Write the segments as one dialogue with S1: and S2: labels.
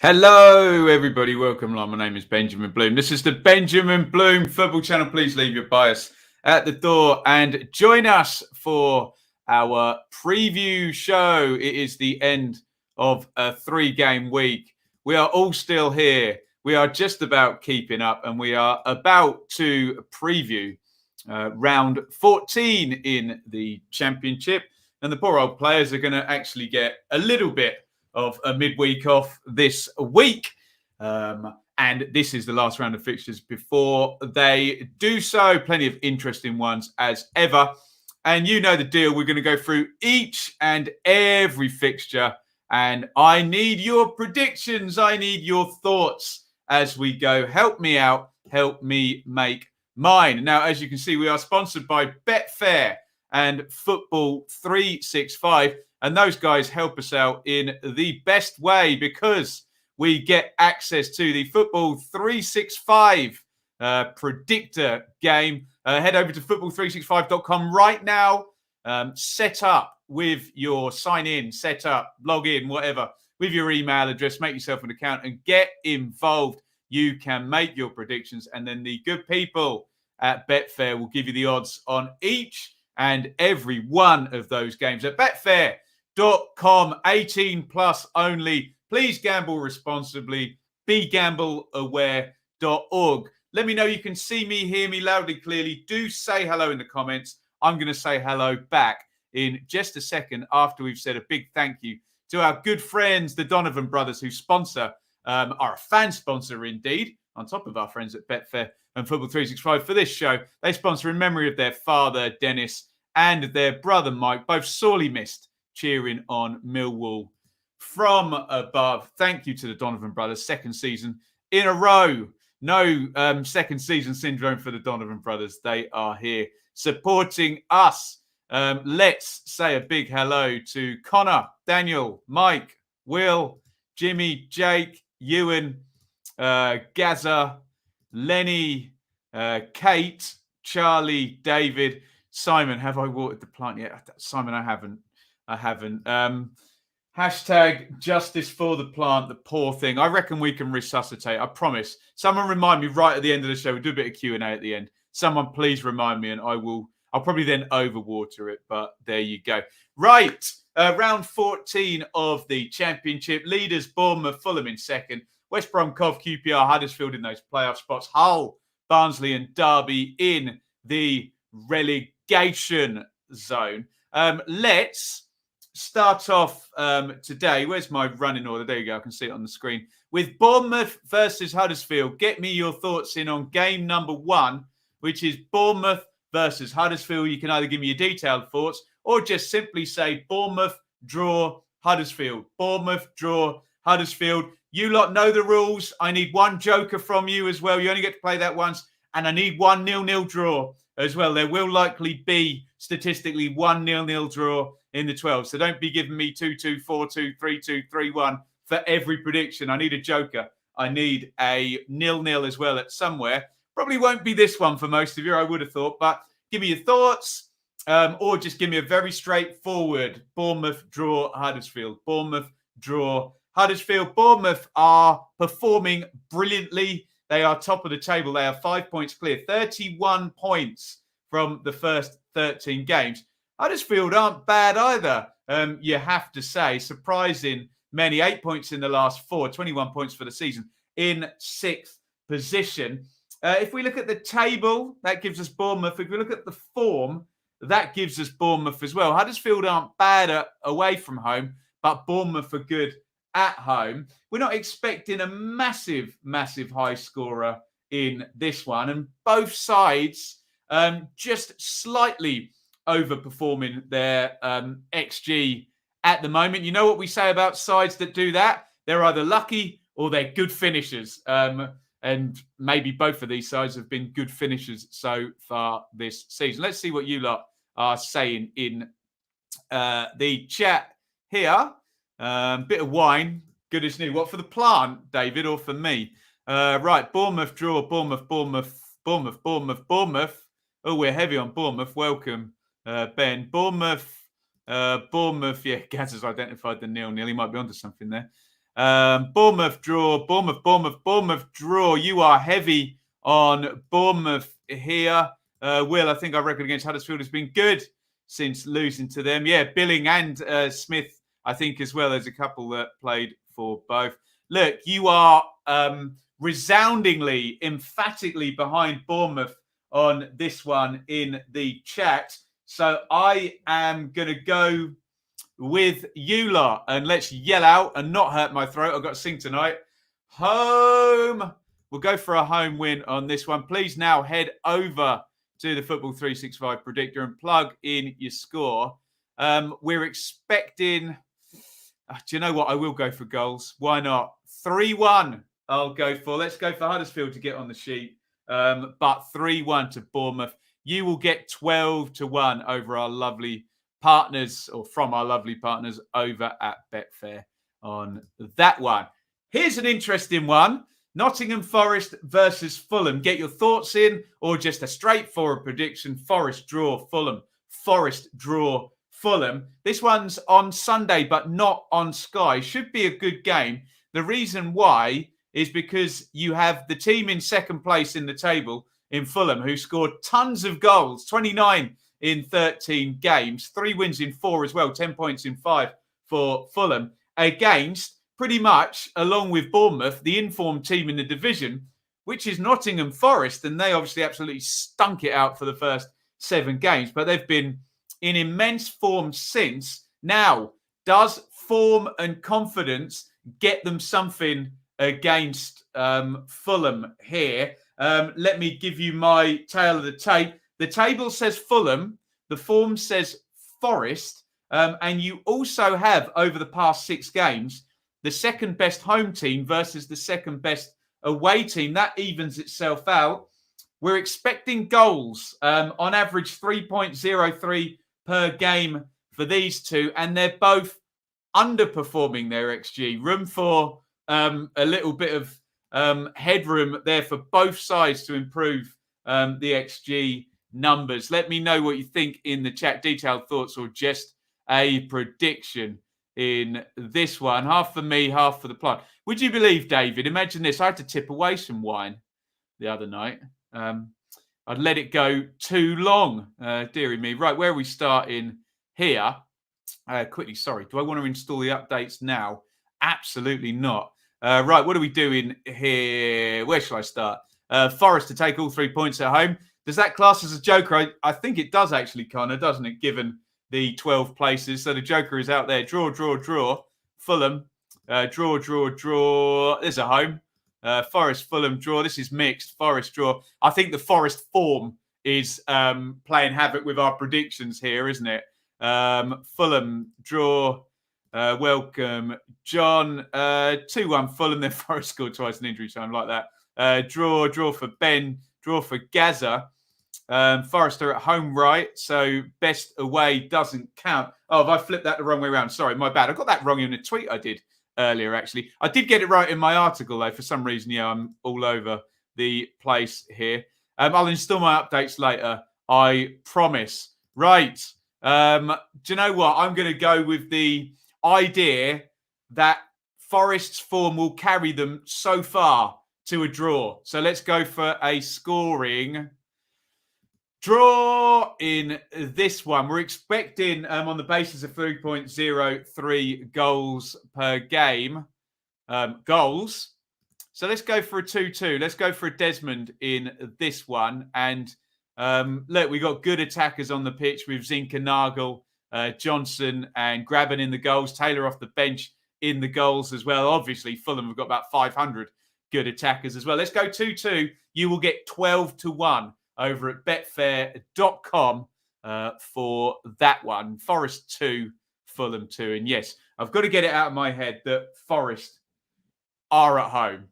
S1: Hello, everybody. Welcome along. My name is Benjamin Bloom. This is the Benjamin Bloom Football Channel. Please leave your bias at the door and join us for our preview show. It is the end of a 3-game week. We are all still here. We are just about keeping up, and we are about to preview round 14 in the Championship. And the poor old players are going to actually get a little bit of a midweek off this week. And this is the last round of fixtures before they do so. Plenty of interesting ones as ever. And you know the deal. We're going to go through each and every fixture. And I need your predictions. I need your thoughts as we go. Help me out. Help me make mine. Now, as you can see, we are sponsored by Betfair and Football 365. And those guys help us out in the best way because we get access to the Football 365 predictor game. Head over to football365.com right now. Set up with your sign in, set up, log in, whatever, with your email address. Make yourself an account and get involved. You can make your predictions. And then the good people at Betfair will give you the odds on each and every one of those games at Betfair.com, 18 plus only. Please gamble responsibly. BeGambleAware.org. Let me know you can see me, hear me loudly, clearly. Do say hello in the comments. I'm going to say hello back in just a second after we've said a big thank you to our good friends, the Donovan brothers, who sponsor, are a fan sponsor indeed, on top of our friends at Betfair and Football 365 for this show. They sponsor in memory of their father, Dennis, and their brother, Mike, both sorely missed, cheering on Millwall from above. Thank you to the Donovan brothers. Second season in a row. No second season syndrome for the Donovan brothers. They are here supporting us. Let's say a big hello to Connor, Daniel, Mike, Will, Jimmy, Jake, Ewan, Gaza, Lenny, Kate, Charlie, David, Simon. Have I watered the plant yet? Simon, I haven't. Hashtag justice for the plant, the poor thing. I reckon we can resuscitate. I promise. Someone remind me right at the end of the show. We'll do a bit of Q&A at the end. Someone please remind me and I'll probably then overwater it, but there you go. Right. Round 14 of the Championship. Leaders, Bournemouth, Fulham in second. West Brom, Cov, QPR, Huddersfield in those playoff spots. Hull, Barnsley and Derby in the relegation zone. Let's start off today. Where's my running order? There you go. I can see it on the screen. With Bournemouth versus Huddersfield. Get me your thoughts in on game number 1, which is Bournemouth versus Huddersfield. You can either give me your detailed thoughts or just simply say Bournemouth, draw, Huddersfield. Bournemouth, draw, Huddersfield. You lot know the rules. I need one joker from you as well. You only get to play that once. And I need 1 0-0 draw as well. There will likely be statistically 1 0-0 draw in the 12. So don't be giving me 2-2, 4-2, 3-2, 3-1 for every prediction. I need a joker. I need a 0-0 as well at somewhere. Probably won't be this one for most of you, I would have thought. But give me your thoughts or just give me a very straightforward Bournemouth, draw, Huddersfield. Bournemouth, draw, Huddersfield. Bournemouth are performing brilliantly. They are top of the table. They are 5 points clear, 31 points from the first 13 games. Huddersfield aren't bad either, you have to say. Surprising many, 8 points in the last 4, 21 points for the season, in 6th position. If we look at the table, that gives us Bournemouth. If we look at the form, that gives us Bournemouth as well. Huddersfield aren't bad away from home, but Bournemouth are good at home. We're not expecting a massive, massive high scorer in this one. And both sides just slightly overperforming their XG at the moment. You know what we say about sides that do that? They're either lucky or they're good finishers. And maybe both of these sides have been good finishers so far this season. Let's see what you lot are saying in the chat here. Bit of wine, good as new. What, for the plant, David, or for me? Right, Bournemouth draw, Bournemouth. Oh, we're heavy on Bournemouth. Welcome, Ben. Bournemouth. Yeah, Gaz has identified the 0-0. He might be onto something there. Bournemouth draw, Bournemouth draw. You are heavy on Bournemouth here. Will, I think our record against Huddersfield has been good since losing to them. Yeah, Billing and Smith, I think, as well. There's a couple that played for both. Look, you are resoundingly, emphatically behind Bournemouth on this one in the chat. So I am going to go with you lot, and let's yell out and not hurt my throat. I've got to sing tonight. Home. We'll go for a home win on this one. Please now head over to the Football 365 predictor and plug in your score. We're expecting... do you know what? I will go for goals. Why not? 3-1 I'll go for. Let's go for Huddersfield to get on the sheet. But 3-1 to Bournemouth. You will get 12-1 over our lovely partners, or from our lovely partners over at Betfair on that one. Here's an interesting one. Nottingham Forest versus Fulham. Get your thoughts in, or just a straightforward prediction. Forest draw Fulham. Forest draw Fulham. This one's on Sunday, but not on Sky. Should be a good game. The reason why is because you have the team in second place in the table in Fulham, who scored tons of goals, 29 in 13 games, 3 wins in 4 as well, 10 points in 5 for Fulham, against pretty much, along with Bournemouth, the informed team in the division, which is Nottingham Forest. And they obviously absolutely stunk it out for the first 7 games, but they've been in immense form since. Now, does form and confidence get them something against Fulham here? Let me give you my tale of the tape. The table says Fulham, the form says Forest, and you also have, over the past 6 games, the second best home team versus the second best away team. That evens itself out. We're expecting goals, on average 3.03 per game for these two, and they're both underperforming their XG. Room for a little bit of headroom there for both sides to improve the XG numbers. Let me know what you think in the chat. Detailed thoughts or just a prediction in this one. Half for me, half for the plot. Would you believe, David? Imagine this. I had to tip away some wine the other night. I'd let it go too long. Dearie me. Right, where are we starting here? Quickly, sorry. Do I want to install the updates now? Absolutely not. Right, what are we doing here? Where shall I start? Forest to take all 3 points at home. Does that class as a joker? I think it does actually, Connor, doesn't it, given the 12 places? So the joker is out there. Draw, draw, draw. Fulham. Draw, draw, draw. There's a home. Forest, Fulham, draw. This is mixed. Forest, draw. I think the Forest form is playing havoc with our predictions here, isn't it? Fulham, draw. Welcome, John. 2-1 Fulham. Then Forest scored twice in injury time like that. Draw for Ben. Draw for Gaza. Forest are at home, right? So best away doesn't count. Oh, have I flipped that the wrong way around? Sorry, my bad. I got that wrong in a tweet I did earlier, actually. I did get it right in my article, though. For some reason, yeah, I'm all over the place here. I'll install my updates later, I promise. Right. Do you know what? I'm going to go with the idea that Forest's form will carry them so far to a draw. So let's go for a scoring draw in this one. We're expecting, on the basis of 3.03 goals per game, goals. So let's go for a 2-2. Let's go for a Desmond in this one. And look, we got good attackers on the pitch with Zinkernagel, Johnson and Graben in the goals. Taylor off the bench in the goals as well. Obviously, Fulham have got about 500 good attackers as well. Let's go 2-2. You will get 12-1 over at betfair.com for that one. Forest 2, Fulham 2. And yes, I've got to get it out of my head that Forest are at home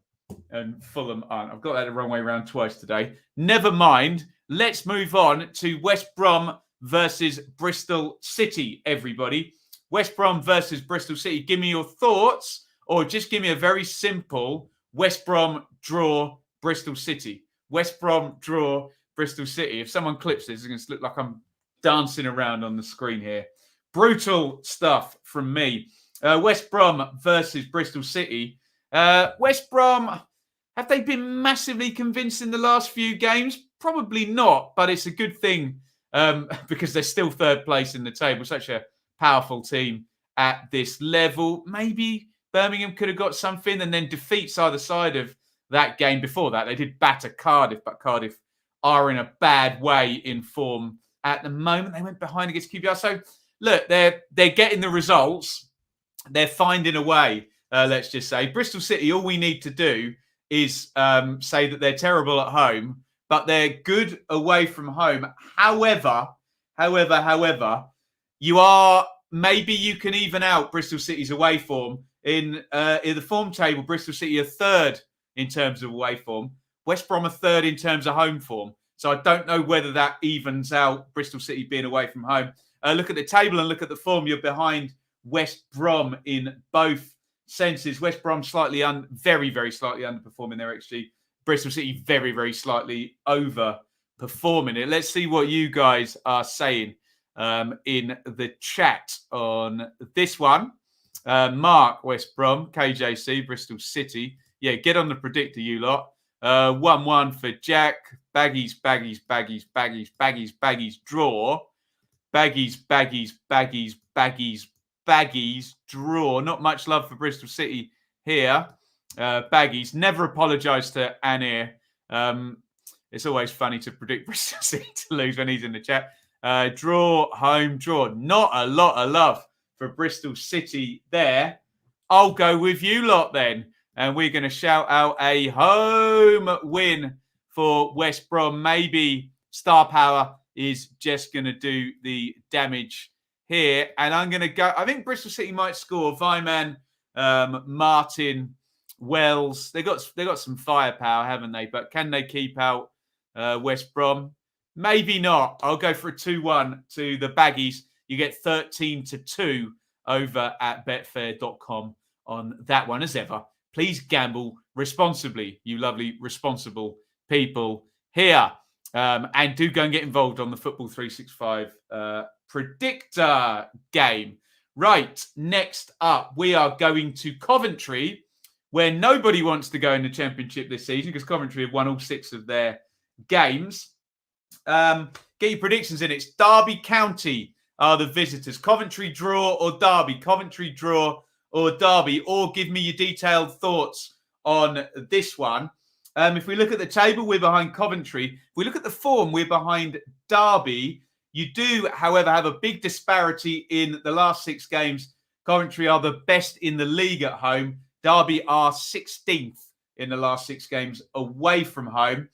S1: and Fulham aren't. I've got that the wrong way around twice today. Never mind. Let's move on to West Brom versus Bristol City, everybody. West Brom versus Bristol City. Give me your thoughts, or just give me a very simple West Brom draw Bristol City. West Brom draw Bristol City. If someone clips this, it's going to look like I'm dancing around on the screen here. Brutal stuff from me. West Brom versus Bristol City. West Brom, have they been massively convinced in the last few games? Probably not, but it's a good thing because they're still third place in the table. Such a powerful team at this level. Maybe Birmingham could have got something, and then defeats either side of that game. Before that, they did batter Cardiff, but Cardiff are in a bad way in form at the moment. They went behind against QPR. So, look, they're getting the results. They're finding a way, let's just say. Bristol City, all we need to do is say that they're terrible at home, but they're good away from home. However, maybe you can even out Bristol City's away form. In the form table, Bristol City are third in terms of away form. West Brom are third in terms of home form. So I don't know whether that evens out Bristol City being away from home. Look at the table and look at the form. You're behind West Brom in both senses. West Brom very, very slightly underperforming their XG. Bristol City very, very slightly overperforming it. Let's see what you guys are saying in the chat on this one. Mark, West Brom, KJC, Bristol City. Yeah, get on the predictor, you lot. 1-1 for Jack. Baggies, draw. Baggies, draw. Not much love for Bristol City here. Baggies, never apologise to Anir. It's always funny to predict Bristol City to lose when he's in the chat. Draw, home, draw. Not a lot of love for Bristol City there. I'll go with you lot then. And we're going to shout out a home win for West Brom. Maybe star power is just going to do the damage here. And I'm going to go. I think Bristol City might score. Vyman, Martin, Wells. They got some firepower, haven't they? But can they keep out West Brom? Maybe not. I'll go for a 2-1 to the Baggies. You get 13-2 over at betfair.com on that one. As ever, please gamble responsibly, you lovely, responsible people here. And do go and get involved on the Football 365 predictor game. Right, next up, we are going to Coventry, where nobody wants to go in the Championship this season because Coventry have won all 6 of their games. Get your predictions in. It's Derby County are the visitors. Coventry draw or Derby? Coventry draw or Derby? Or give me your detailed thoughts on this one. If we look at the table, we're behind Coventry. If we look at the form, we're behind Derby. You do, however, have a big disparity in the last 6 games. Coventry are the best in the league at home. Derby are 16th in the last 6 games away from home.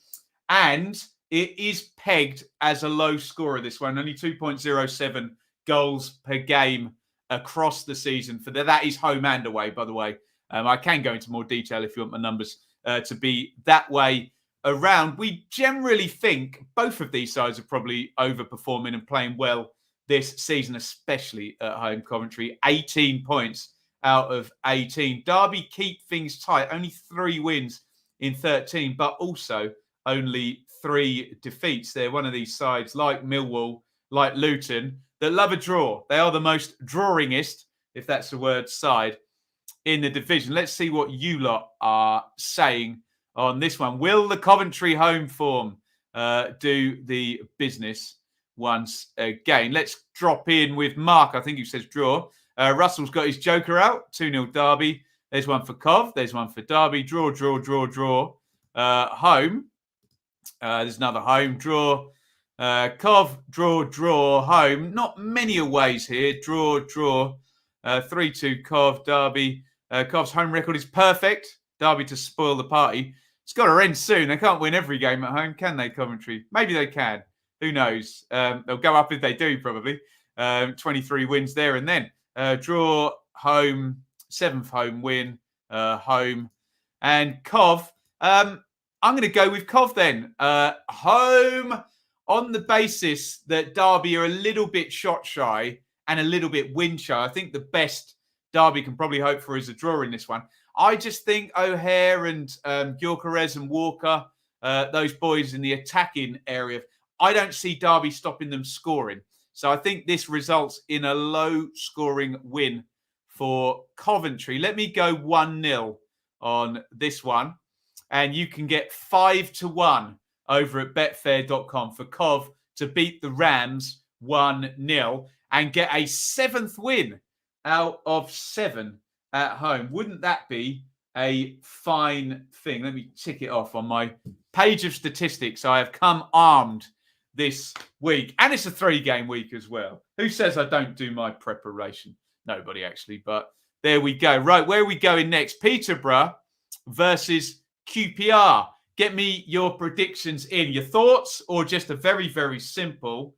S1: And it is pegged as a low scorer, this one. Only 2.07 goals per game across the season. For that is home and away, by the way. I can go into more detail if you want my numbers to be that way around. We generally think both of these sides are probably overperforming and playing well this season, especially at home. Coventry, 18 points out of 18. Derby keep things tight. Only 3 wins in 13, but also only 3 defeats. They're one of these sides like Millwall, like Luton, that love a draw. They are the most drawingest, if that's the word, side in the division. Let's see what you lot are saying on this one. Will the Coventry home form do the business once again? Let's drop in with Mark. I think he says draw. Russell's got his joker out. 2-0 Derby. There's one for Cov. There's one for Derby. Draw. Home. There's another home draw. Cov, draw, home. Not many aways here. Draw. 3-2 Cov, Derby. Cov's home record is perfect. Derby to spoil the party. It's got to end soon. They can't win every game at home, can they, Coventry? Maybe they can. Who knows? They'll go up if they do, probably. 23 wins there and then. Draw, home, 7th home win, home. And Cov, I'm going to go with Cov then. Home on the basis that Derby are a little bit shot shy and a little bit win shy. I think the best Derby can probably hope for is a draw in this one. I just think O'Hare and Gyökeres and Walker, those boys in the attacking area, I don't see Derby stopping them scoring. So I think this results in a low-scoring win for Coventry. Let me go 1-0 on this one. And you can get 5-1 over at betfair.com for Cov to beat the Rams 1-0 and get a 7th win out of 7 at home. Wouldn't that be a fine thing? Let me tick it off on my page of statistics. I have come armed this week. And it's a 3-game week as well. Who says I don't do my preparation? Nobody, actually. But there we go. Right, where are we going next? Peterborough versus QPR. Get me your predictions in. Your thoughts, or just a very, very simple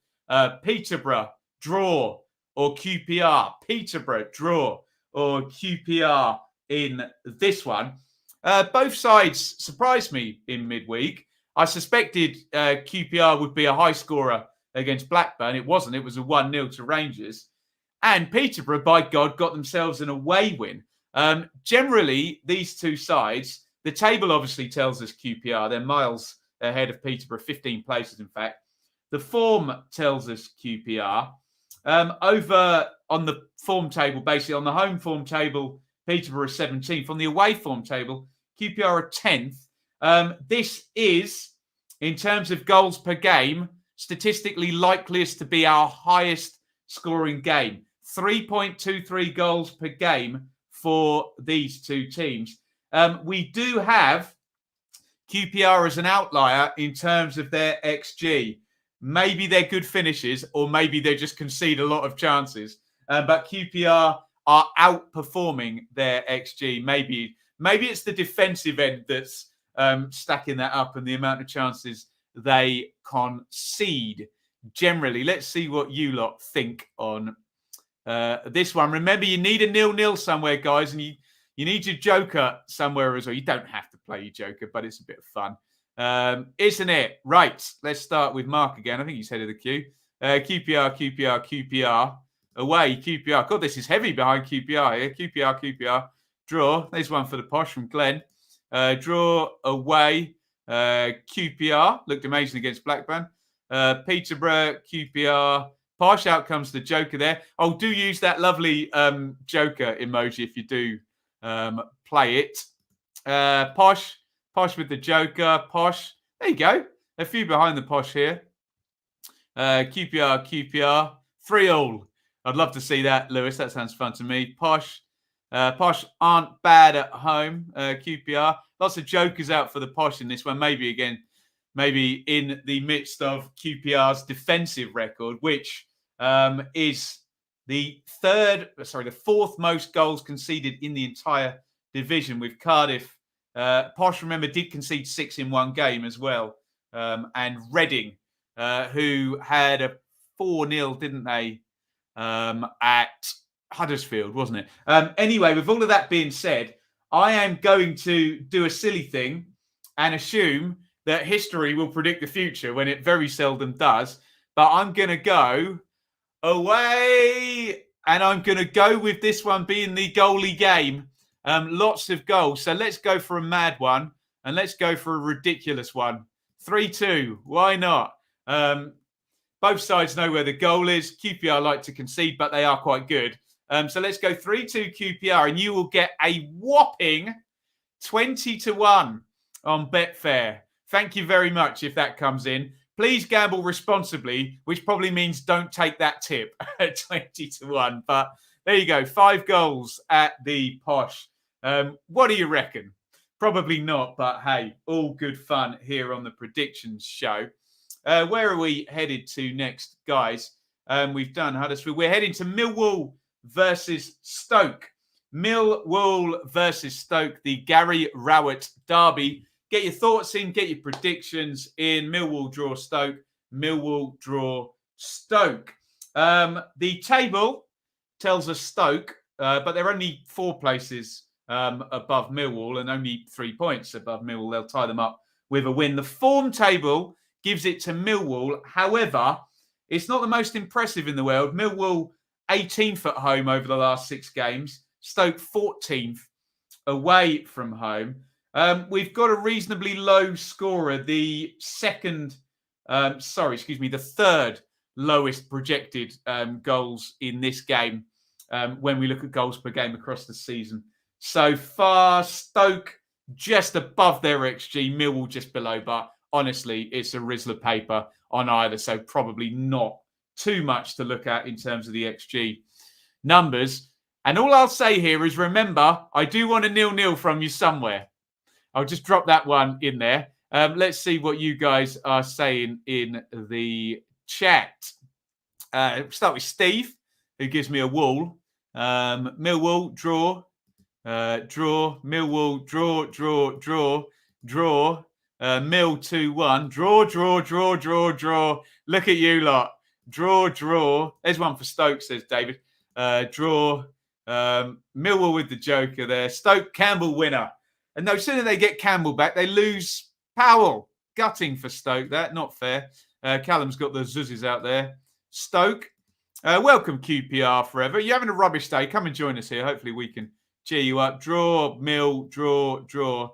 S1: Peterborough draw or QPR. Peterborough draw or QPR in this one. Both sides surprised me in midweek. I suspected QPR would be a high scorer against Blackburn. It wasn't. It was a 1-0 to Rangers. And Peterborough, by God, got themselves an away win. Generally, these two sides, the table obviously tells us QPR. They're miles ahead of Peterborough, 15 places, in fact. The form tells us QPR. Over on the form table, basically on the home form table, Peterborough is 17th. On the away form table, QPR are 10th. This is, in terms of goals per game, statistically likeliest to be our highest scoring game. 3.23 goals per game for these two teams. We do have QPR as an outlier in terms of their XG. Maybe they're good finishes, or maybe they just concede a lot of chances. But QPR are outperforming their XG. Maybe it's the defensive end that's stacking that up and the amount of chances they concede. Generally, let's see what you lot think on this one. Remember, you need a 0-0 somewhere, guys, and you need your joker somewhere as well. You don't have to play your joker, but it's a bit of fun. Isn't it? Right, let's start with Mark again. I think he's head of the queue. QPR. Away, QPR. God, this is heavy behind QPR here. QPR. Draw. There's one for the posh from Glenn. Draw away. QPR. Looked amazing against Blackburn. Peterborough, QPR. Posh, out comes the joker there. Oh, do use that lovely joker emoji if you do play it. Posh with the joker. Posh. There you go. A few behind the posh here. QPR. 3-3. I'd love to see that, Lewis. That sounds fun to me. Posh aren't bad at home. QPR. Lots of jokers out for the posh in this one. Maybe in the midst of QPR's defensive record, which is the fourth most goals conceded in the entire division, with Cardiff. Posh, remember, did concede 6 in one game as well. And Reading, who had a 4-0, didn't they, at Huddersfield, wasn't it? Anyway, with all of that being said, I am going to do a silly thing and assume that history will predict the future when it very seldom does. But I'm going to go away, and I'm going to go with this one being the goalie game. Lots of goals. So let's go for a mad one, and let's go for a ridiculous one. 3-2. Why not? Both sides know where the goal is. QPR like to concede, but they are quite good. So let's go 3-2 QPR, and you will get a whopping 20-1 on Betfair. Thank you very much if that comes in. Please gamble responsibly, which probably means don't take that tip at 20-1. But there you go, 5 goals at the posh. What do you reckon? Probably not, but hey, all good fun here on the predictions show. Where are we headed to next, guys? We've done Huddersfield. We're heading to Millwall versus Stoke. Millwall versus Stoke, the Gary Rowett derby. Get your thoughts in, get your predictions in. Millwall draw Stoke. Millwall draw Stoke. The table tells us Stoke, but they're only 4 places above Millwall and only 3 points above Millwall. They'll tie them up with a win. The form table gives it to Millwall. However, it's not the most impressive in the world. Millwall 18th at home over the last 6 games. Stoke 14th away from home. We've got a reasonably low scorer. The third lowest projected goals in this game when we look at goals per game across the season. So far, Stoke just above their XG, Millwall just below, but honestly, it's a Rizzler paper on either, so probably not too much to look at in terms of the XG numbers. And all I'll say here is, remember, I do want a 0-0 from you somewhere. I'll just drop that one in there. Let's see what you guys are saying in the chat. Start with Steve, who gives me a wall. Millwall, draw. Draw. Millwall, draw. Mill 2-1. Draw. Look at you lot. Draw. There's one for Stoke, says David. Draw. Millwall with the joker there. Stoke, Campbell winner. And no sooner they get Campbell back, they lose Powell. Gutting for Stoke, that. Not fair. Callum's got the zuzzes out there. Stoke. Welcome, QPR forever. You're having a rubbish day. Come and join us here. Hopefully we can cheer you up. Draw, Mill, draw.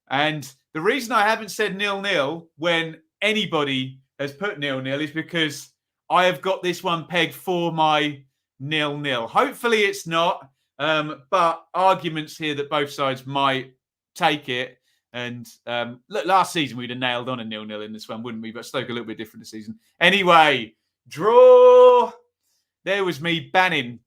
S1: And the reason I haven't said 0-0 when anybody has put 0-0 is because I have got this one pegged for my 0-0. Hopefully it's not, but arguments here that both sides might take it. And look, last season we'd have nailed on a 0-0 in this one, wouldn't we? But Stoke a little bit different this season. Anyway, draw. There was me banning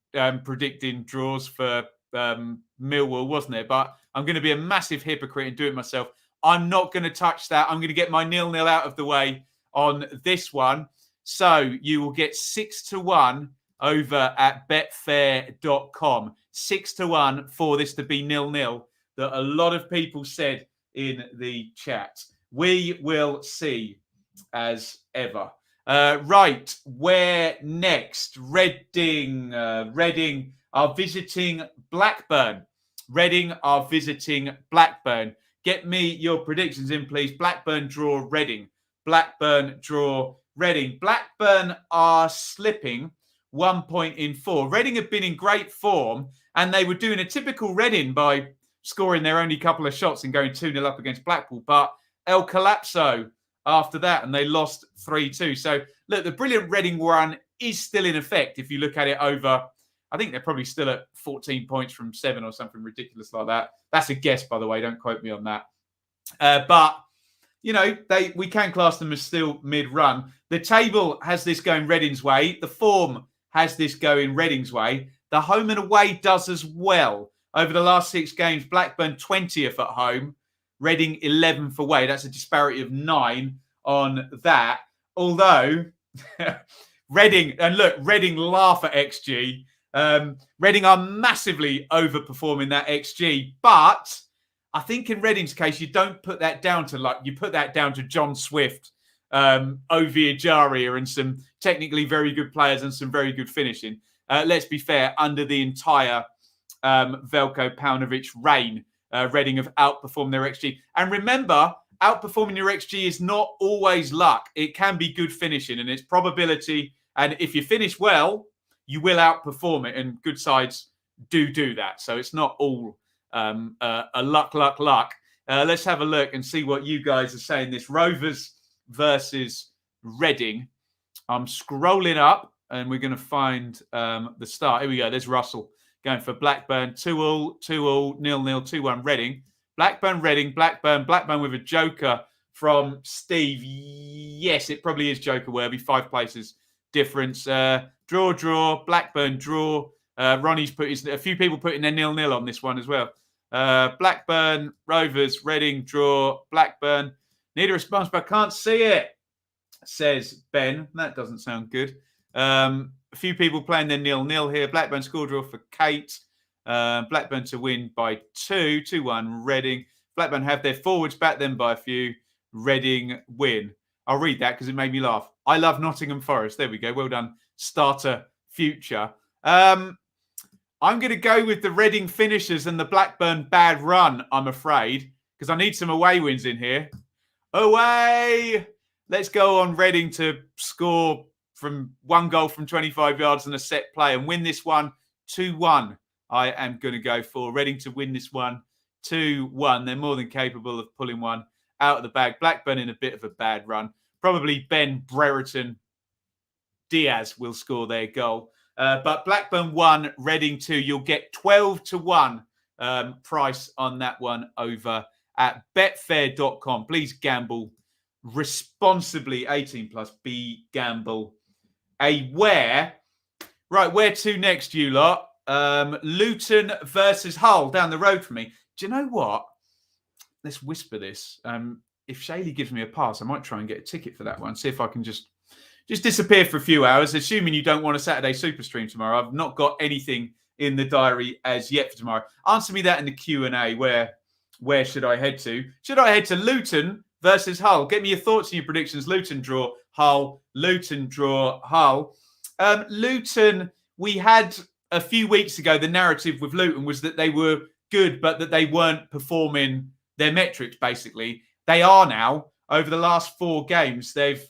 S1: predicting draws for Millwall, wasn't it? But I'm going to be a massive hypocrite and do it myself. I'm not going to touch that. I'm going to get my 0-0 out of the way on this one. So you will get 6-1 over at betfair.com. 6-1 for this to be 0-0 that a lot of people said in the chat. We will see as ever. Right, where next? Reading are visiting Blackburn. Get me your predictions in, please. Blackburn draw Reading. Blackburn draw Reading. Blackburn are slipping 1 point in 4. Reading have been in great form, and they were doing a typical Reading by scoring their only couple of shots and going 2-0 up against Blackpool. But El Collapso after that, and they lost 3-2. So, look, the brilliant Reading run is still in effect if you look at it over, I think they're probably still at 14 points from 7 or something ridiculous like that. That's a guess, by the way. Don't quote me on that. But, you know, we can class them as still mid-run. The table has this going Reading's way. The form has this going Reading's way. The home and away does as well. Over the last 6 games, Blackburn 20th at home, Reading 11th away. That's a disparity of 9 on that. Although, Reading laugh at XG. Reading are massively overperforming that XG. But I think in Reading's case, you don't put that down to luck. You put that down to John Swift, Ovi Ejaria, and some technically very good players and some very good finishing. Let's be fair, under the entire Veljko Paunovic reign, Reading have outperformed their XG. And remember, outperforming your XG is not always luck. It can be good finishing, and it's probability. And if you finish well, you will outperform it. And good sides do that. So it's not all a luck. Let's have a look and see what you guys are saying. This Rovers versus Reading. I'm scrolling up, and we're going to find the start. Here we go. There's Russell going for Blackburn. 2-2, 0-0, 2-1 Reading. Blackburn with a joker from Steve. Yes, it probably is joker worthy. 5 places difference. Draw. Blackburn draw. Ronnie's put a few people putting their 0-0 on this one as well. Blackburn, Rovers, Reading, draw. Blackburn. Need a response, but I can't see it, says Ben. That doesn't sound good. A few people playing their 0-0 here. Blackburn score draw for Kate. Blackburn to win by 2-1 Reading. Blackburn have their forwards back then by a few. Reading win. I'll read that because it made me laugh. I love Nottingham Forest. There we go. Well done, Starter Future. I'm going to go with the Reading finishers and the Blackburn bad run, I'm afraid, because I need some away wins in here. Away! Let's go on Reading to score from 1 goal from 25 yards and a set play and win this one 2-1. I am going to go for Reading to win this one 2-1. They're more than capable of pulling one out of the bag. Blackburn in a bit of a bad run. Probably Ben Brereton Diaz will score their goal. But Blackburn 1, Reading 2. You'll get 12-1 price on that one over at betfair.com. Please gamble responsibly. 18 plus. Be gamble aware. Right, where to next, you lot? Luton versus Hull down the road from me. Do you know what? Let's whisper this. If Shaley gives me a pass, I might try and get a ticket for that one. See if I can just disappear for a few hours, assuming you don't want a Saturday super stream tomorrow. I've not got anything in the diary as yet for tomorrow. Answer me that in the Q&A. Where should I head to? Should I head to Luton versus Hull? Get me your thoughts and your predictions. Luton draw, Hull. Luton draw, Hull. Luton, we had a few weeks ago, the narrative with Luton was that they were good, but that they weren't performing their metrics, basically. They are now. Over the last 4 games, they've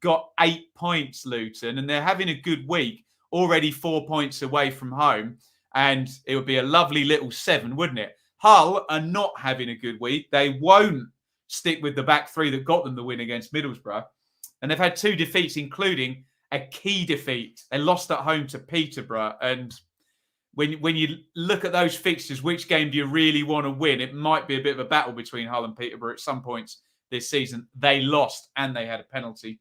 S1: got 8 points, Luton, and they're having a good week, already 4 points away from home, and it would be a lovely little 7, wouldn't it? Hull are not having a good week. They won't stick with the back 3 that got them the win against Middlesbrough, and they've had 2 defeats, including a key defeat. They lost at home to Peterborough, and when you look at those fixtures, which game do you really want to win? It might be a bit of a battle between Hull and Peterborough at some points this season. They lost and they had a penalty.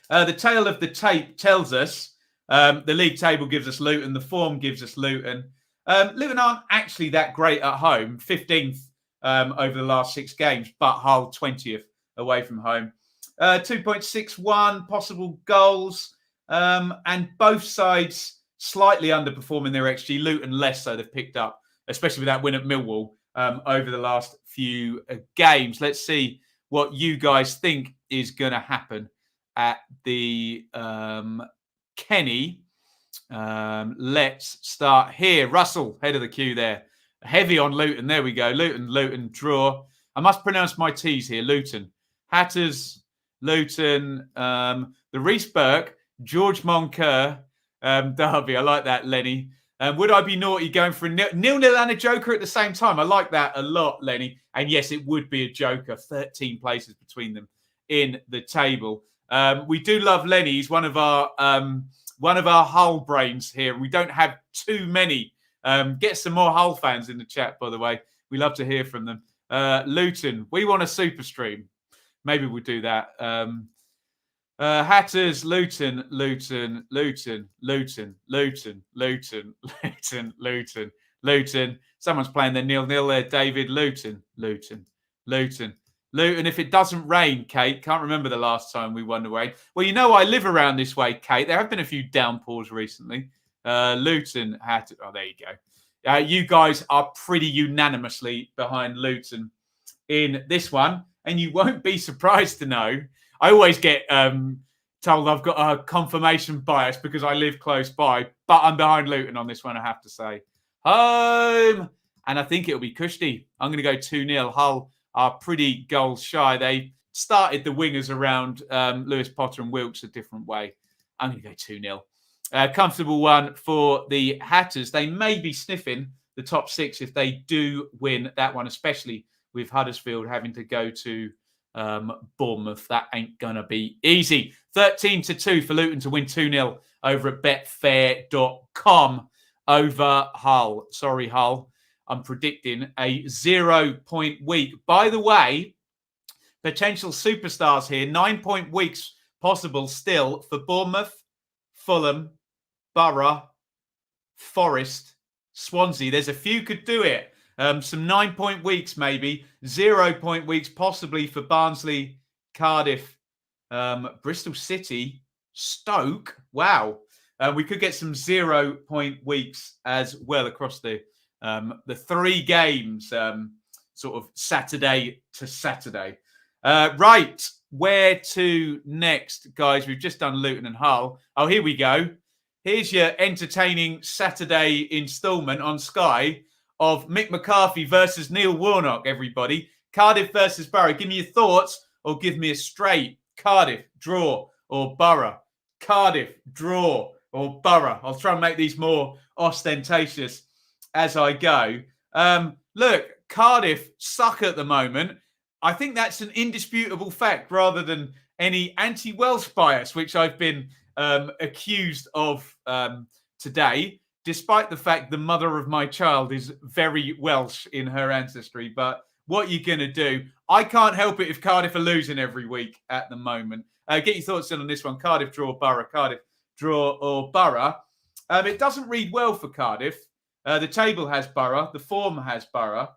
S1: The tale of the tape tells us the league table gives us Luton. The form gives us Luton. Luton aren't actually that great at home. 15th over the last 6 games, but Hull 20th away from home. 2.61 possible goals. And both sides slightly underperforming their XG. Luton less so. They've picked up, especially with that win at Millwall over the last few games. Let's see what you guys think is going to happen at the Kenny. Let's start here. Russell, head of the queue there. Heavy on Luton. There we go. Luton, draw. I must pronounce my T's here. Luton. Hatters, Luton. The Reece Burke, George Moncur, Darby. I like that, Lenny. Would I be naughty going for a nil-nil and a joker at the same time? I like that a lot, Lenny. And yes, it would be a joker. 13 places between them in the table. We do love Lenny. He's one of our Hull brains here. We don't have too many. Get some more Hull fans in the chat, by the way. We love to hear from them. Luton, we want a super stream. Maybe we'll do that. Hatters, Luton. Someone's playing their 0-0 there, David. Luton. If it doesn't rain, Kate, can't remember the last time we won the rain. Well, you know I live around this way, Kate. There have been a few downpours recently. Luton, Hatters. Oh, there you go. You guys are pretty unanimously behind Luton in this one. And you won't be surprised to know, I always get told I've got a confirmation bias because I live close by, but I'm behind Luton on this one, I have to say. Home! And I think it'll be Kushti. I'm going to go 2-0. Hull are pretty goal shy. They started the wingers around Lewis Potter and Wilkes a different way. I'm going to go 2-0. Comfortable one for the Hatters. They may be sniffing the top 6 if they do win that one, especially with Huddersfield having to go to Bournemouth. That ain't going to be easy. 13-2 for Luton to win 2-0 over at betfair.com over Hull. Sorry, Hull. I'm predicting a 0-point week. By the way, potential superstars here. 9-point weeks possible still for Bournemouth, Fulham, Borough, Forest, Swansea. There's a few could do it. Some 9-point weeks, maybe 0-point weeks, possibly for Barnsley, Cardiff, Bristol City, Stoke. Wow, we could get some 0-point weeks as well across the 3 games, sort of Saturday to Saturday. Right, where to next, guys? We've just done Luton and Hull. Oh, here we go. Here's your entertaining Saturday instalment on Sky of Mick McCarthy versus Neil Warnock, everybody. Cardiff versus Borough. Give me your thoughts or give me a straight. Cardiff, draw, or Borough. Cardiff, draw, or Borough. I'll try and make these more ostentatious as I go. Look, Cardiff suck at the moment. I think that's an indisputable fact rather than any anti-Welsh bias, which I've been accused of today, despite the fact the mother of my child is very Welsh in her ancestry. But what you're going to do, I can't help it if Cardiff are losing every week at the moment. Get your thoughts in on this one. Cardiff draw, Borough. Cardiff draw or Borough. It doesn't read well for Cardiff. The table has Borough. The form has Borough.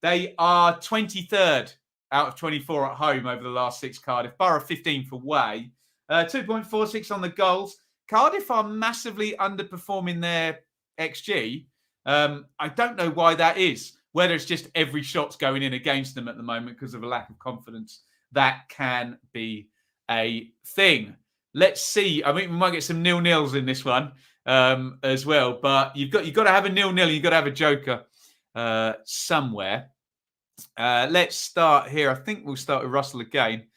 S1: They are 23rd out of 24 at home over the last 6, Cardiff. Borough 15th away. 2.46 on the goals. Cardiff are massively underperforming their XG. I don't know why that is. Whether it's just every shot's going in against them at the moment because of a lack of confidence. That can be a thing. Let's see. I mean, we might get some 0-0s in this one as well. But you've got to have a 0-0. You've got to have a joker somewhere. Let's start here. I think we'll start with Russell again.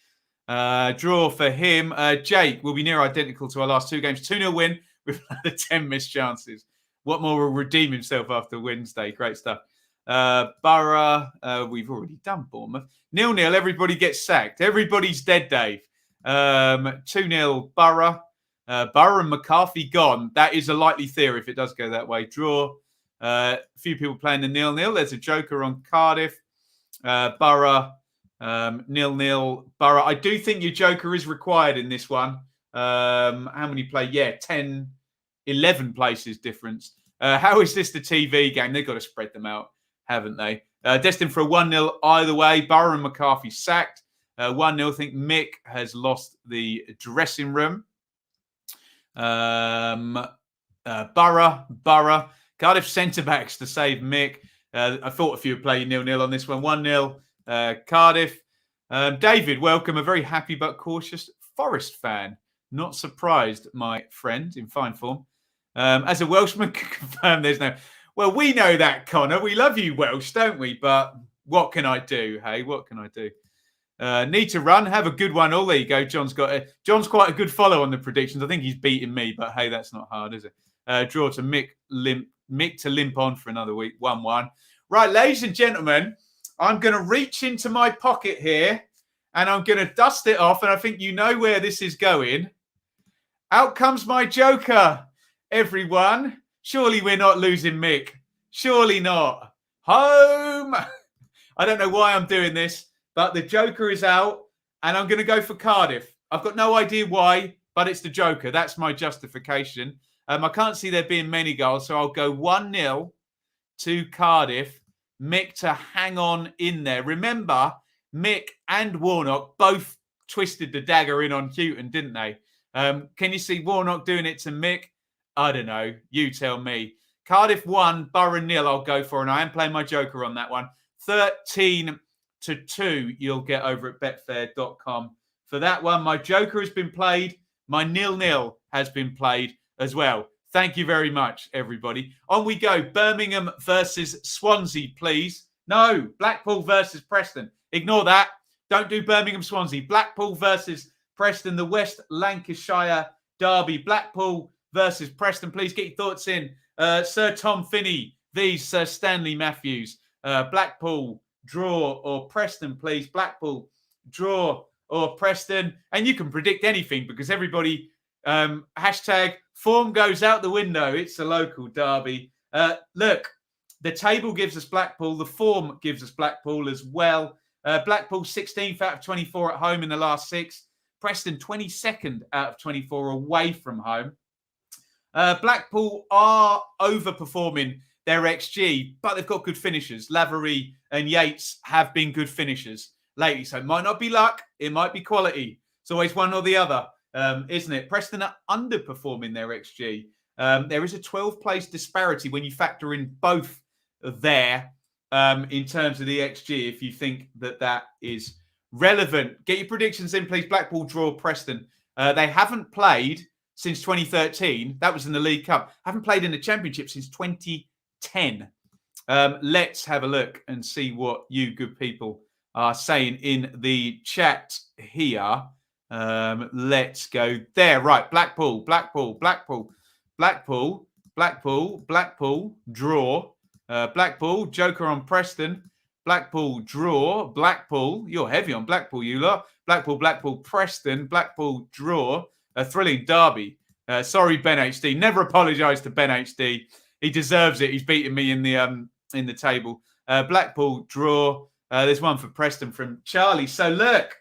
S1: Draw for him. Jake will be near identical to our last 2 games. 2-0 win with another 10 missed chances. What more will redeem himself after Wednesday? Great stuff. Borough, we've already done Bournemouth. 0-0, everybody gets sacked. Everybody's dead, Dave. 2-0 Borough. Borough and McCarthy gone. That is a likely theory if it does go that way. Draw. A few people playing the 0-0. There's a joker on Cardiff. Borough, 0-0. Borough. I do think your joker is required in this one. How many play? Yeah, 10, 11 places difference. How is this the TV game? They've got to spread them out, haven't they? Destined for a 1-0 either way. Borough and McCarthy sacked. 1-0. I think Mick has lost the dressing room. Borough. Cardiff centre-backs to save Mick. I thought a few would play 0-0 on this one. 1-0 Cardiff. David, welcome. A very happy but cautious Forest fan. Not surprised, my friend, in fine form. As a Welshman, can confirm there's no... Well, we know that, Connor. We love you, Welsh, don't we? But what can I do, hey? What can I do? Need to run. Have a good one. There you go. John's quite a good follow on the predictions. I think he's beating me, but hey, that's not hard, is it? Draw to Mick to limp on for another week. 1-1. Right, ladies and gentlemen, I'm going to reach into my pocket here and I'm going to dust it off. And I think you know where this is going. Out comes my joker, everyone. Surely we're not losing Mick. Surely not. Home. I don't know why I'm doing this, but the joker is out and I'm going to go for Cardiff. I've got no idea why, but it's the joker. That's my justification. I can't see there being many goals, so I'll go 1-0 to Cardiff. Mick to hang on in there. Remember, Mick and Warnock both twisted the dagger in on Houghton, didn't they? Can you see Warnock doing it to Mick? I don't know. You tell me. Cardiff 1, Borough 0 I'll go for, and I am playing my joker on that one. 13-2 you'll get over at betfair.com. For that one, my joker has been played. My 0-0 has been played as well. Thank you very much, everybody. On we go. Birmingham versus Swansea, please. No, Blackpool versus Preston. Ignore that. Don't do Birmingham, Swansea. Blackpool versus Preston, the West Lancashire derby. Blackpool versus Preston. Please get your thoughts in. Sir Tom Finney, these Sir Stanley Matthews. Blackpool, draw or Preston, please. Blackpool, draw or Preston. And you can predict anything because everybody... hashtag form goes out the window. It's a local derby. Look, the table gives us Blackpool. The form gives us Blackpool as well. Blackpool 16th out of 24 at home in the last 6. Preston 22nd out of 24 away from home. Blackpool are overperforming their XG, but they've got good finishers. Lavery and Yates have been good finishers lately. So it might not be luck. It might be quality. It's always one or the other. Isn't it? Preston are underperforming their XG. There is a 12-place disparity when you factor in both there in terms of the XG, if you think that is relevant. Get your predictions in, please. Blackpool draw Preston. They haven't played since 2013. That was in the League Cup. Haven't played in the Championship since 2010. Let's have a look and see what you good people are saying in the chat here. Let's go there. Right. Blackpool, draw. Blackpool, joker on Preston. Blackpool, draw. Blackpool, you're heavy on Blackpool, you lot. Blackpool, Preston. Blackpool, draw. thrilling derby. Sorry, Ben HD. Never apologise to Ben HD. He deserves it. He's beaten me in the table. Blackpool draw. There's one for Preston from Charlie. So look,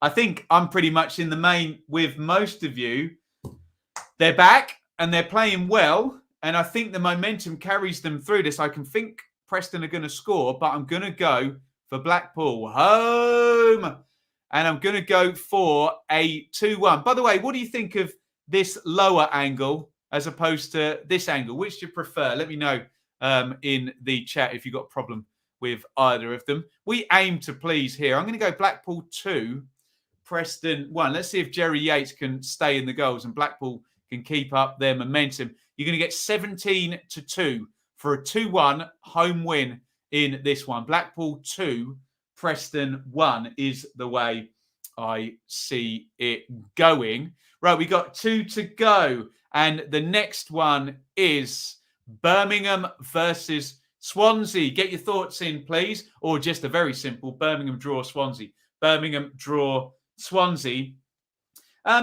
S1: I think I'm pretty much in the main with most of you. They're back and they're playing well. And I think the momentum carries them through this. I can think Preston are going to score, but I'm going to go for Blackpool home. And I'm going to go for a 2-1. By the way, what do you think of this lower angle as opposed to this angle? Which do you prefer? Let me know in the chat if you've got a problem with either of them. We aim to please here. I'm going to go Blackpool 2, Preston 1. Let's see if Jerry Yates can stay in the goals and Blackpool can keep up their momentum. You're going to get 17-2 for a 2-1 home win in this one. Blackpool 2, Preston 1 is the way I see it going. Right, we got 2 to go. And the next one is Birmingham versus Swansea. Get your thoughts in, please. Or just a very simple Birmingham draw Swansea. Birmingham draw Swansea.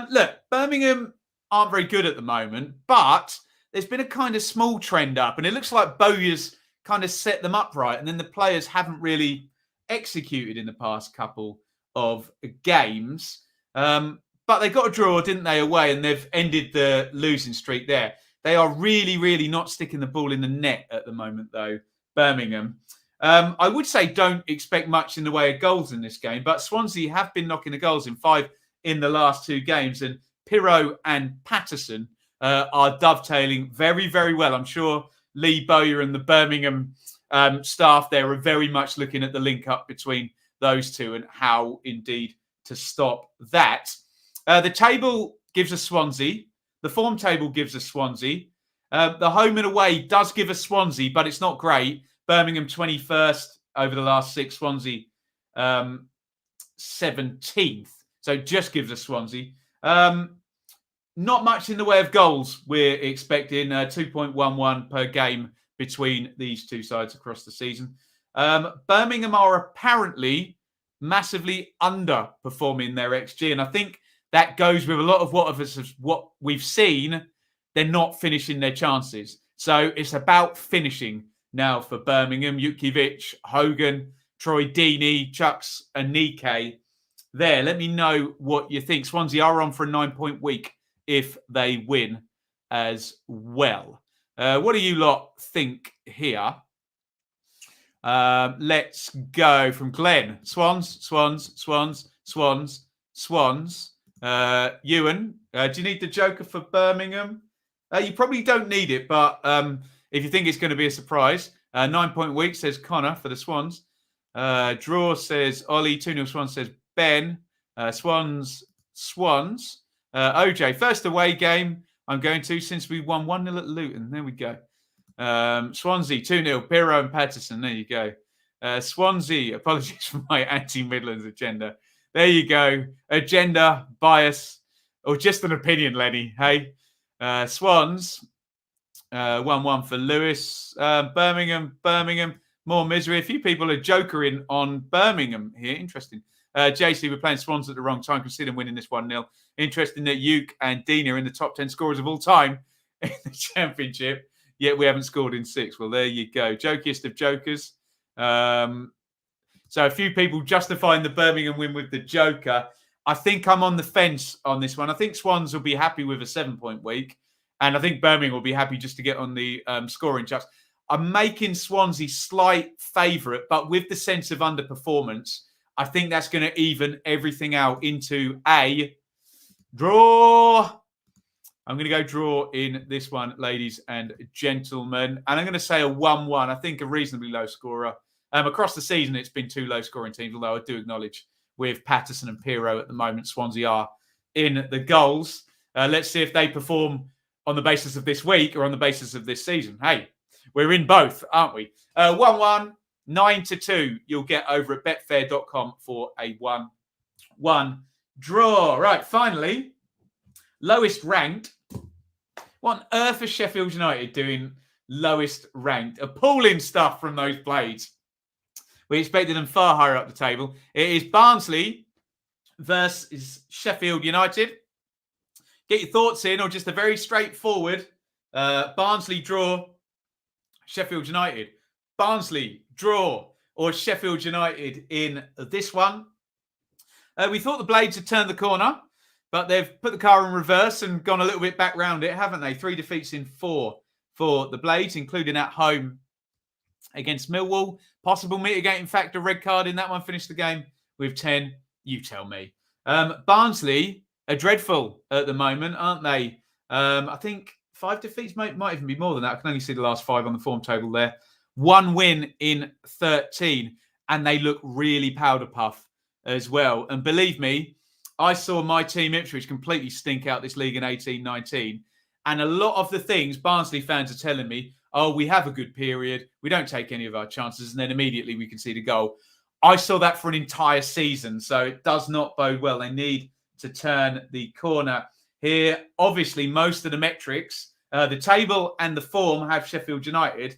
S1: Look, Birmingham aren't very good at the moment, but there's been a kind of small trend up. And it looks like Bowyer's kind of set them up right. And then the players haven't really executed in the past couple of games. But they got a draw, didn't they, away, and they've ended the losing streak there. They are really, really not sticking the ball in the net at the moment, though, Birmingham. I would say don't expect much in the way of goals in this game, but Swansea have been knocking the goals in 5 in the last 2 games, and Pirro and Mattheson are dovetailing very, very well. I'm sure Lee Bowyer and the Birmingham staff there are very much looking at the link up between those two and how indeed to stop that. The table gives us Swansea. The form table gives us Swansea. The home and away does give us Swansea, but it's not great. Birmingham 21st over the last 6. Swansea 17th. So just gives us Swansea. Not much in the way of goals we're expecting. 2.11 per game between these two sides across the season. Birmingham are apparently massively underperforming their XG. And I think that goes with a lot of what we've seen. They're not finishing their chances. So it's about finishing now for Birmingham. Jutkiewicz, Hogan, Troy Deeney, Chucks and Nike. There, let me know what you think. Swansea are on for a 9-point week if they win as well. What do you lot think here? Let's go from Glenn. Swans. Ewan, do you need the Joker for Birmingham? You probably don't need it, but if you think it's going to be a surprise. 9-point week, says Connor for the Swans. Draw, says Ollie. 2-0 Swans, says Ben. Swans. OJ, first away game I'm going to since we won 1-0 at Luton. There we go. Swansea, 2-0. Pirro and Patterson. There you go. Swansea, apologies for my anti-Midlands agenda. There you go. Agenda, bias, or just an opinion, Lenny. Hey, Swans, 1-1 for Lewis. Birmingham, more misery. A few people are jokering on Birmingham here. Interesting. JC, we're playing Swans at the wrong time. Consider winning this 1-0. Interesting that Uke and Dean are in the top 10 scorers of all time in the championship, yet we haven't scored in 6. Well, there you go. Jokiest of jokers. So a few people justifying the Birmingham win with the Joker. I think I'm on the fence on this one. I think Swans will be happy with a 7-point week. And I think Birmingham will be happy just to get on the scoring charts. I'm making Swansea slight favourite, but with the sense of underperformance, I think that's going to even everything out into a draw. I'm going to go draw in this one, ladies and gentlemen. And I'm going to say a 1-1. I think a reasonably low scorer. Across the season, it's been 2 low-scoring teams, although I do acknowledge with Patterson and Pirro at the moment, Swansea are in the goals. Let's see if they perform on the basis of this week or on the basis of this season. Hey, we're in both, aren't we? 1-1, 9-2. You'll get over at betfair.com for a 1-1 draw. Right, finally, lowest ranked. What on earth is Sheffield United doing lowest ranked? Appalling stuff from those blades. We expected them far higher up the table. It is Barnsley versus Sheffield United. Get your thoughts in, or just a very straightforward Barnsley draw, Sheffield United. Barnsley draw or Sheffield United in this one. We thought the Blades had turned the corner, but they've put the car in reverse and gone a little bit back round it, haven't they? 3 defeats in 4 for the Blades, including at home against Millwall. Possible mitigating factor, red card in that one. Finished the game with 10. You tell me. Barnsley are dreadful at the moment, aren't they? I think 5 defeats might even be more than that. I can only see the last 5 on the form table there. 1 win in 13, and they look really powder puff as well. And believe me, I saw my team Ipswich completely stink out this league in 18-19. And a lot of the things Barnsley fans are telling me, oh, we have a good period, we don't take any of our chances, and then immediately we can see the goal. I saw that for an entire season, so it does not bode well. They need to turn the corner here. Obviously, most of the metrics, the table and the form have Sheffield United.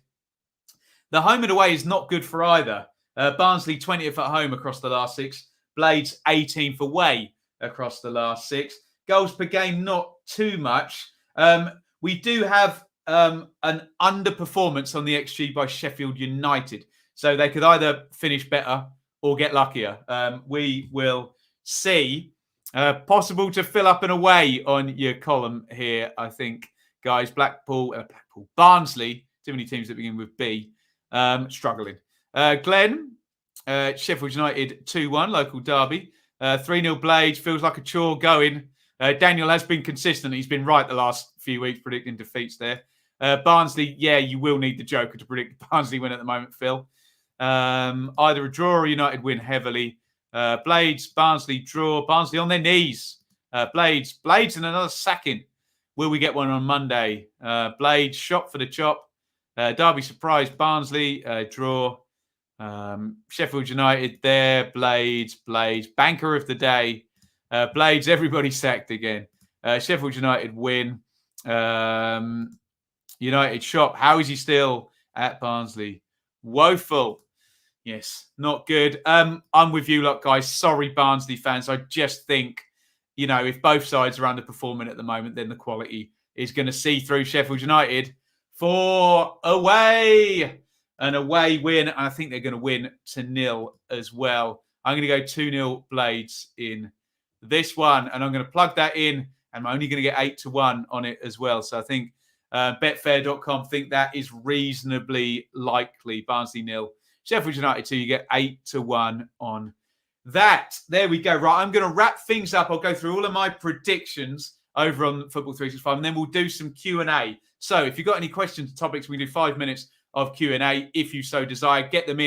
S1: The home and away is not good for either. Barnsley 20th at home across the last 6. Blades 18th away across the last 6. Goals per game, not too much. We do have an underperformance on the XG by Sheffield United. So they could either finish better or get luckier. We will see. Possible to fill up and away on your column here, I think, guys. Barnsley, too many teams that begin with B, struggling. Glenn, Sheffield United 2-1, local derby. 3-0 Blades, feels like a chore going. Daniel has been consistent. He's been right the last few weeks predicting defeats there. Barnsley, yeah, you will need the Joker to predict Barnsley win at the moment, Phil. Either a draw or United win heavily. Blades, Barnsley draw. Barnsley on their knees. Blades and another sacking. Will we get one on Monday? Blades, shot for the chop. Derby surprise, Barnsley, draw. Sheffield United there. Blades. Banker of the day. Blades, everybody sacked again. Sheffield United win. United shop. How is he still at Barnsley? Woeful. Yes, not good. I'm with you lot, guys. Sorry, Barnsley fans. I just think, if both sides are underperforming at the moment, then the quality is going to see through Sheffield United for an away win. And I think they're going to win 2-0 as well. I'm going to go 2-0 Blades in this one. And I'm going to plug that in. And I'm only going to get 8-1 on it as well. So I think betfair.com think that is reasonably likely. Barnsley 0. Sheffield United 2, you get 8-1 on that. There we go. Right, I'm going to wrap things up. I'll go through all of my predictions over on Football 365, and then we'll do some Q&A. So if you've got any questions, topics, we can do 5 minutes of Q&A if you so desire. Get them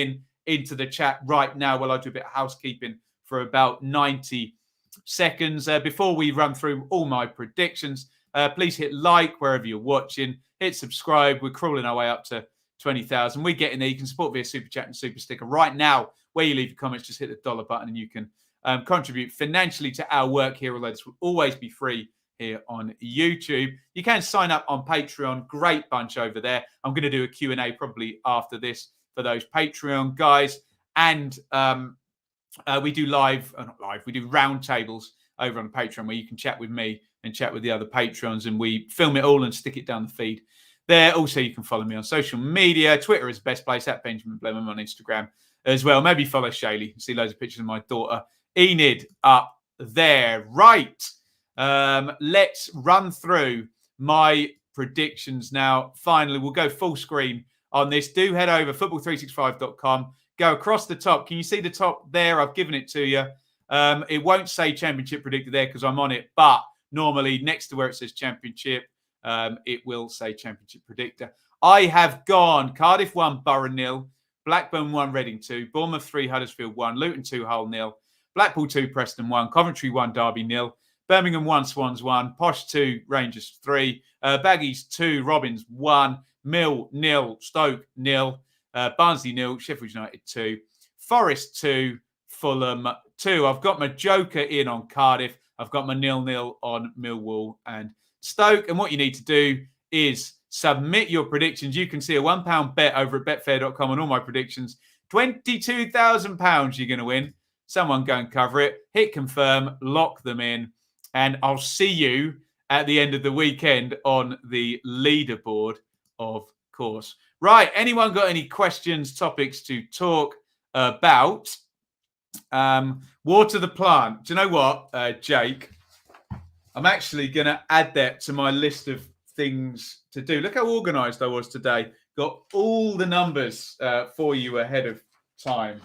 S1: into the chat right now while I do a bit of housekeeping for about 90 seconds. Before we run through all my predictions, please hit like wherever you're watching. Hit subscribe. We're crawling our way up to 20,000. We get in there. You can support via Super Chat and Super Sticker. Right now, where you leave your comments, just hit the dollar button and you can contribute financially to our work here, although this will always be free here on YouTube. You can sign up on Patreon. Great bunch over there. I'm going to do a Q&A probably after this for those Patreon guys. And we do we do round tables over on Patreon where you can chat with me and chat with the other Patrons, and we film it all and stick it down the feed there. Also, you can follow me on social media. Twitter is the best place, at Benjamin Blemham on Instagram as well. Maybe follow Shaylee. See loads of pictures of my daughter, Enid, up there. Right. Let's run through my predictions now. Finally, we'll go full screen on this. Do head over football365.com. Go across the top. Can you see the top there? I've given it to you. It won't say Championship Predictor there because I'm on it, but normally next to where it says Championship, it will say Championship Predictor. I have gone Cardiff 1, Borough 0, Blackburn 1, Reading 2, Bournemouth 3, Huddersfield 1, Luton 2, Hull 0, Blackpool 2, Preston 1, Coventry 1, Derby 0, Birmingham 1, Swans 1, Posh 2, Rangers 3, Baggies 2, Robins 1, Mill 0, Stoke 0, Barnsley 0, Sheffield United 2, Forest 2, Fulham 2. I've got my Joker in on Cardiff. I've got my 0-0 on Millwall and Stoke. And what you need to do is submit your predictions. You can see a £1 bet over at betfair.com on all my predictions. £22,000 you're going to win. Someone go and cover it. Hit confirm, lock them in. And I'll see you at the end of the weekend on the leaderboard, of course. Right, anyone got any questions, topics to talk about? Water the plant. Do you know what, Jake? I'm actually going to add that to my list of things to do. Look how organised I was today. Got all the numbers for you ahead of time.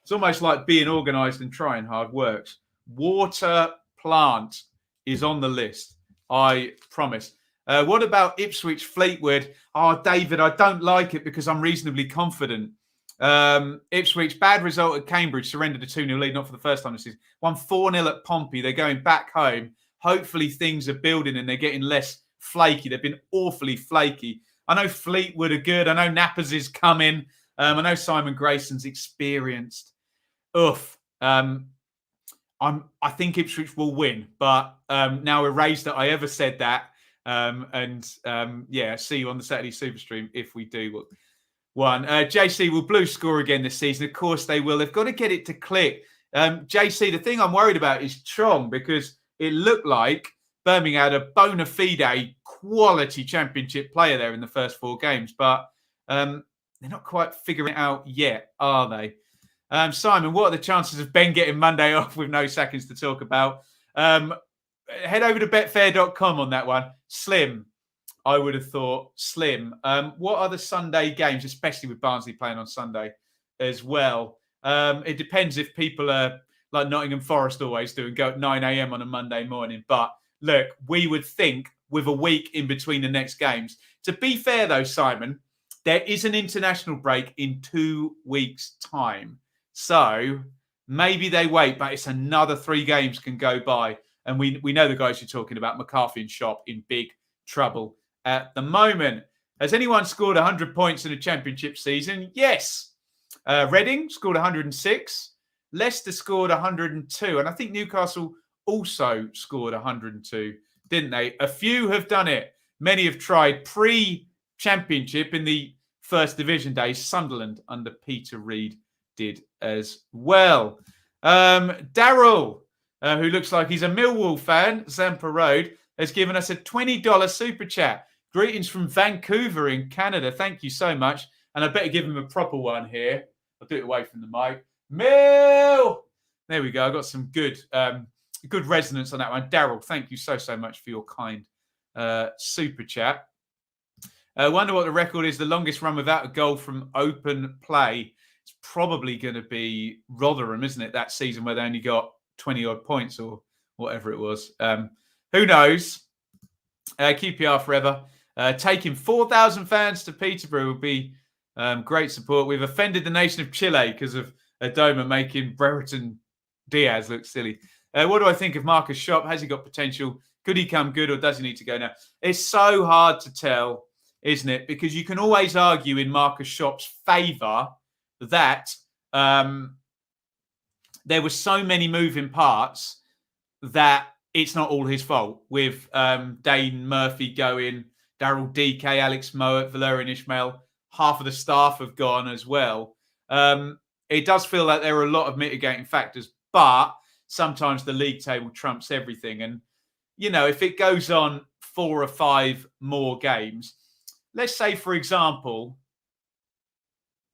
S1: It's almost like being organised and trying hard works. Water plant is on the list, I promise. What about Ipswich Fleetwood? Oh, David, I don't like it because I'm reasonably confident. Ipswich, bad result at Cambridge, surrendered a 2-0 lead, not for the first time this season. Won 4-0 at Pompey. They're going back home. Hopefully things are building and they're getting less flaky. They've been awfully flaky. I know Fleetwood are good. I know Nappers is coming. I know Simon Grayson's experienced. I think Ipswich will win, but now erase that I ever said that. See you on the Saturday Super Stream if we do one. JC, will Blues score again this season? Of course they will. They've got to get it to click. JC, the thing I'm worried about is Chong, because it looked like Birmingham had a bona fide quality championship player there in the first 4 games, but they're not quite figuring it out yet, are they? Simon, what are the chances of Ben getting Monday off with no seconds to talk about? Head over to betfair.com on that one. Slim, I would have thought. Slim. What are the Sunday games, especially with Barnsley playing on Sunday as well? It depends if people are like Nottingham Forest always do and go at 9 a.m. on a Monday morning. But look, we would think with a week in between the next games. To be fair, though, Simon, there is an international break in 2 weeks' time. So maybe they wait, but it's another 3 games can go by. And we know the guys you're talking about, McCarthy and Shop, in big trouble at the moment. Has anyone scored 100 points in a championship season? Yes. Reading scored 106. Leicester scored 102. And I think Newcastle also scored 102, didn't they? A few have done it. Many have tried pre-championship in the first division days. Sunderland under Peter Reid did as well. Daryl, who looks like he's a Millwall fan, Zampa Road, has given us a $20 super chat. Greetings from Vancouver in Canada. Thank you so much. And I better give him a proper one here. I'll do it away from the mic. Mill! There we go. I got some good resonance on that one. Daryl, thank you so much for your kind super chat. I wonder what the record is. The longest run without a goal from open play. It's probably going to be Rotherham, isn't it? That season where they only got 20-odd points or whatever it was. Who knows? QPR forever. Taking 4,000 fans to Peterborough would be great support. We've offended the nation of Chile because of Adoma making Brereton Diaz look silly. What do I think of Marcus Shop? Has he got potential? Could he come good or does he need to go now? It's so hard to tell, isn't it? Because you can always argue in Marcus Shop's favour that there were so many moving parts that it's not all his fault. With Dane Murphy going, Daryl DK, Alex Mowat, Valerian Ishmael, half of the staff have gone as well. It does feel like there are a lot of mitigating factors, but sometimes the league table trumps everything. And, you know, if it goes on 4 or 5 more games, let's say, for example,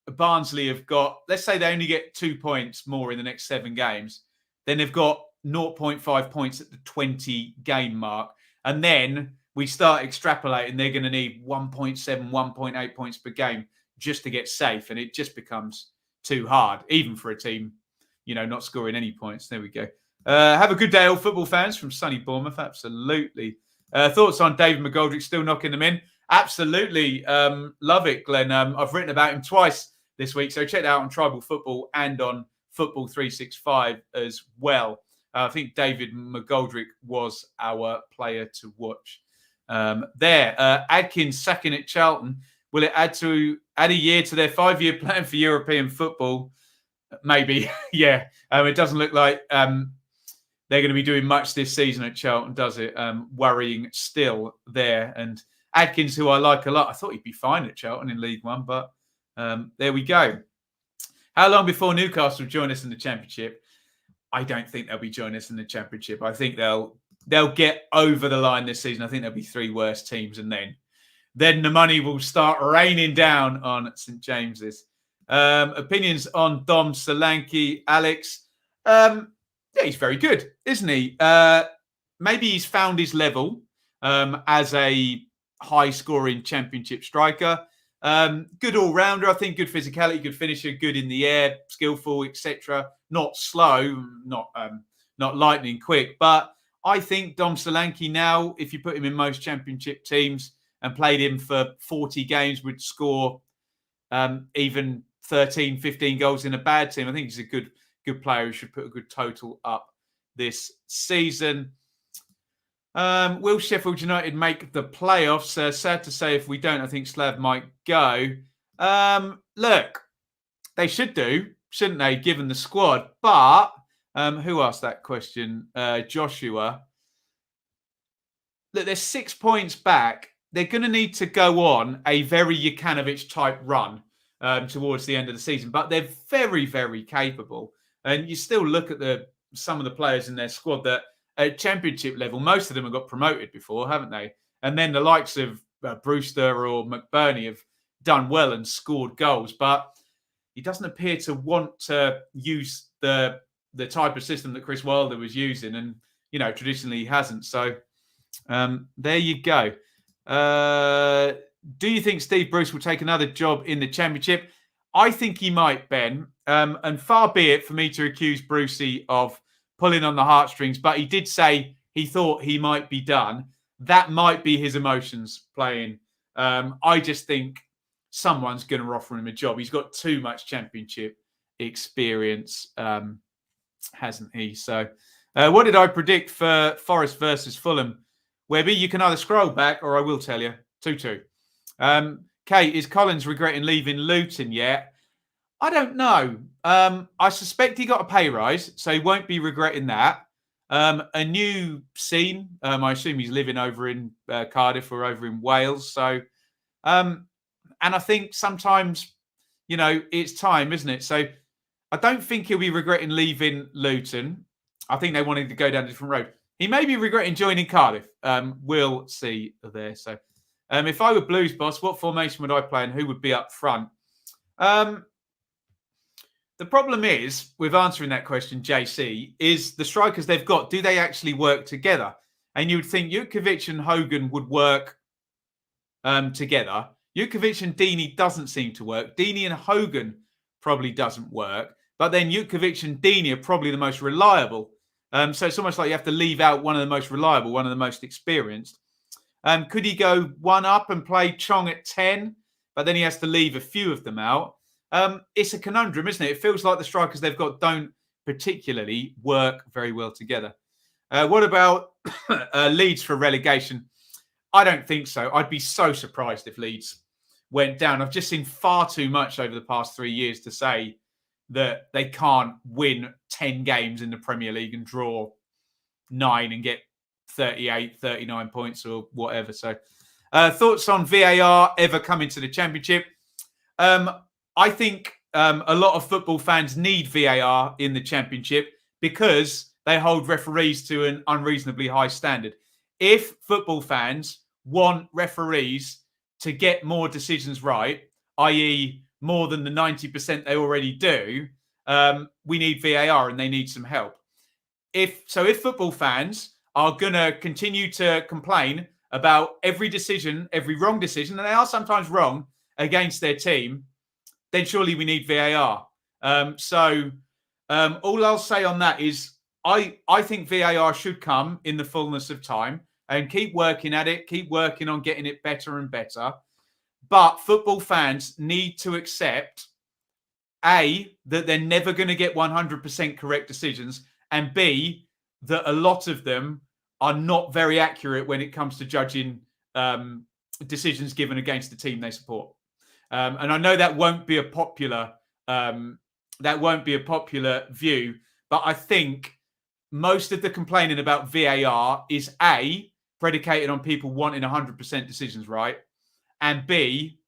S1: Barnsley have got, let's say they only get 2 points more in the next 7 games, then they've got 0.5 points at the 20 game mark. And then we start extrapolating, they're going to need 1.7, 1.8 points per game just to get safe. And it just becomes too hard, even for a team, you know, not scoring any points. There we go. Have a good day, all football fans from sunny Bournemouth. Absolutely. Thoughts on David McGoldrick still knocking them in? Absolutely. Love it, Glenn. I've written about him twice this week, so check that out on Tribal Football and on Football 365 as well. I think David McGoldrick was our player to watch there. Adkins sacking at Charlton. Will it add a year to their 5-year plan for European football? Maybe, yeah. It doesn't look like they're going to be doing much this season at Charlton, does it? Worrying still there. And Adkins, who I like a lot, I thought he'd be fine at Charlton in League One, but there we go. How long before Newcastle join us in the Championship? I don't think they'll be joining us in the Championship. I think they'll they'll get over the line this season. I think there'll be 3 worse teams, and then the money will start raining down on St James's. Opinions on Dom Solanke, Alex. Yeah, he's very good, isn't he? Maybe he's found his level as a high-scoring championship striker. Good all-rounder, I think. Good physicality, good finisher, good in the air, skillful, etc. Not slow, not lightning quick. But I think Dom Solanke now, if you put him in most championship teams and played him for 40 games, would score even 13, 15 goals in a bad team. I think he's a good player who should put a good total up this season. Will Sheffield United make the playoffs? Sad to say, if we don't, I think Slav might go. Look, they should do, shouldn't they, given the squad? But who asked that question? Joshua. Look, they're 6 points back. They're going to need to go on a very Jukanovic-type run towards the end of the season. But they're very, very capable. And you still look at some of the players in their squad that at championship level, most of them have got promoted before, haven't they? And then the likes of Brewster or McBurney have done well and scored goals. But he doesn't appear to want to use the type of system that Chris Wilder was using. And, traditionally he hasn't. So there you go. Do you think Steve Bruce will take another job in the championship? I think he might, Ben. And far be it for me to accuse Brucey of pulling on the heartstrings, but he did say he thought he might be done. That might be his emotions playing. I just think someone's going to offer him a job. He's got too much championship experience, hasn't he? So what did I predict for Forest versus Fulham? Webby, you can either scroll back or I will tell you. 2-2. Kate, is Collins regretting leaving Luton yet? I don't know. I suspect he got a pay rise, so he won't be regretting that. A new scene. I assume he's living over in Cardiff or over in Wales. So, and I think sometimes, it's time, isn't it? So I don't think he'll be regretting leaving Luton. I think they wanted to go down a different road. He may be regretting joining Cardiff. We'll see there. So if I were Blues boss, what formation would I play and who would be up front? The problem is, with answering that question, JC, is the strikers they've got, do they actually work together? And you would think Jutkiewicz and Hogan would work together. Jutkiewicz and Deeney doesn't seem to work. Deeney and Hogan probably doesn't work. But then Jutkiewicz and Deeney are probably the most reliable. So it's almost like you have to leave out one of the most reliable, one of the most experienced. Could he go one up and play Chong at 10? But then he has to leave a few of them out. It's a conundrum, isn't it? It feels like the strikers they've got don't particularly work very well together. What about Leeds for relegation? I don't think so. I'd be so surprised if Leeds went down. I've just seen far too much over the past 3 years to say that they can't win 10 games in the Premier League and draw 9 and get 38, 39 points or whatever. So thoughts on VAR ever coming to the Championship? I think a lot of football fans need VAR in the Championship because they hold referees to an unreasonably high standard. If football fans want referees to get more decisions right, i.e. more than the 90% they already do, we need VAR and they need some help. If football fans are going to continue to complain about every decision, every wrong decision, and they are sometimes wrong against their team, then surely we need VAR. All I'll say on that is I think VAR should come in the fullness of time and keep working at it, keep working on getting it better and better. But football fans need to accept, A, that they're never going to get 100% correct decisions, and B, that a lot of them are not very accurate when it comes to judging decisions given against the team they support. And I know that won't be a popular view, but I think most of the complaining about VAR is A, predicated on people wanting 100% decisions right, and B,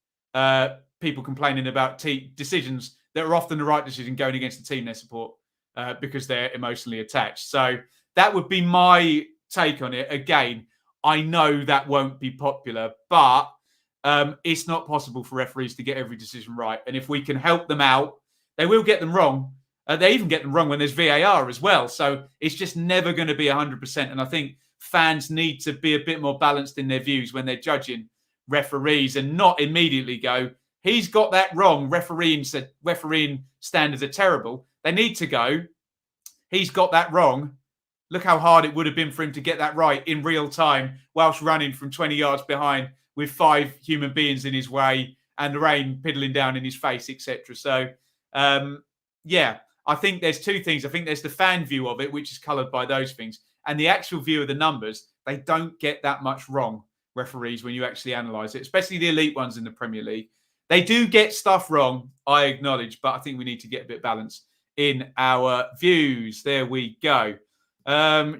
S1: people complaining about decisions that are often the right decision going against the team they support because they're emotionally attached. So that would be my take on it. Again, I know that won't be popular, but it's not possible for referees to get every decision right. And if we can help them out, they will get them wrong. They even get them wrong when there's VAR as well. So it's just never going to be 100%. And I think fans need to be a bit more balanced in their views when they're judging referees and not immediately go, he's got that wrong. Refereeing standards are terrible. They need to go, he's got that wrong. Look how hard it would have been for him to get that right in real time whilst running from 20 yards behind with 5 human beings in his way and the rain piddling down in his face, etc. So, yeah, I think there's 2 things. I think there's the fan view of it, which is coloured by those things, and the actual view of the numbers. They don't get that much wrong, referees, when you actually analyse it, especially the elite ones in the Premier League. They do get stuff wrong, I acknowledge, but I think we need to get a bit balanced in our views. There we go.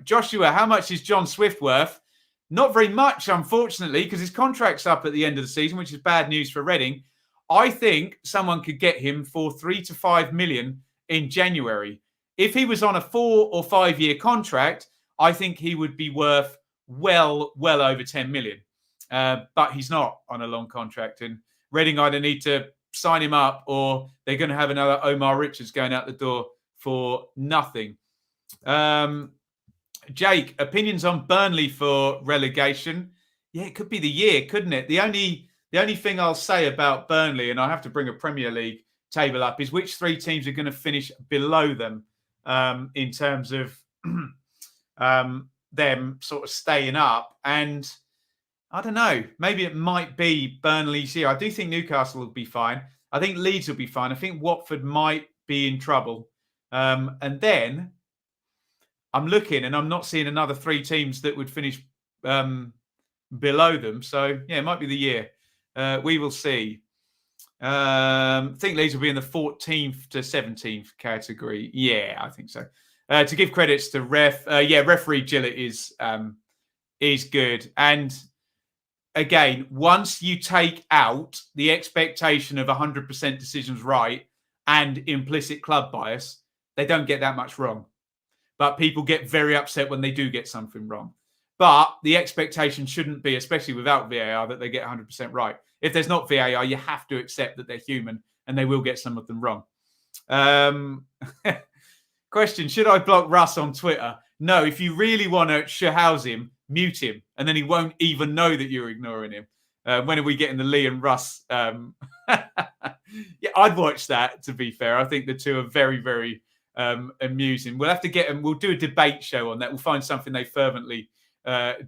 S1: Joshua, how much is John Swift worth? Not very much, unfortunately, because his contract's up at the end of the season, which is bad news for Reading. I think someone could get him for 3 to 5 million in January. If he was on a 4 or 5 year contract, I think he would be worth well over 10 million. But he's not on a long contract, and Reading either need to sign him up or they're going to have another Omar Richards going out the door for nothing. Jake, opinions on Burnley for relegation? Yeah, it could be the year, couldn't it? The only thing I'll say about Burnley, and I have to bring a Premier League table up, is which 3 teams are going to finish below them in terms of them sort of staying up. And I don't know, maybe it might be Burnley's year. I do think Newcastle will be fine. I think Leeds will be fine. I think Watford might be in trouble. And then I'm looking and I'm not seeing another 3 teams that would finish below them. So, yeah, it might be the year. We will see. I think Leeds will be in the 14th to 17th category. Yeah, I think so. To give credits to referee Gillett is good. And again, once you take out the expectation of 100% decisions right and implicit club bias, they don't get that much wrong. But people get very upset when they do get something wrong. But the expectation shouldn't be, especially without VAR, that they get 100% right. If there's not VAR, you have to accept that they're human and they will get some of them wrong. Question, should I block Russ on Twitter? No, if you really want to shahouse him, mute him, and then he won't even know that you're ignoring him. When are we getting the Lee and Russ? Yeah, I'd watch that, to be fair. I think the 2 are very, very amusing. We'll have to get them. We'll do a debate show on that. We'll find something they fervently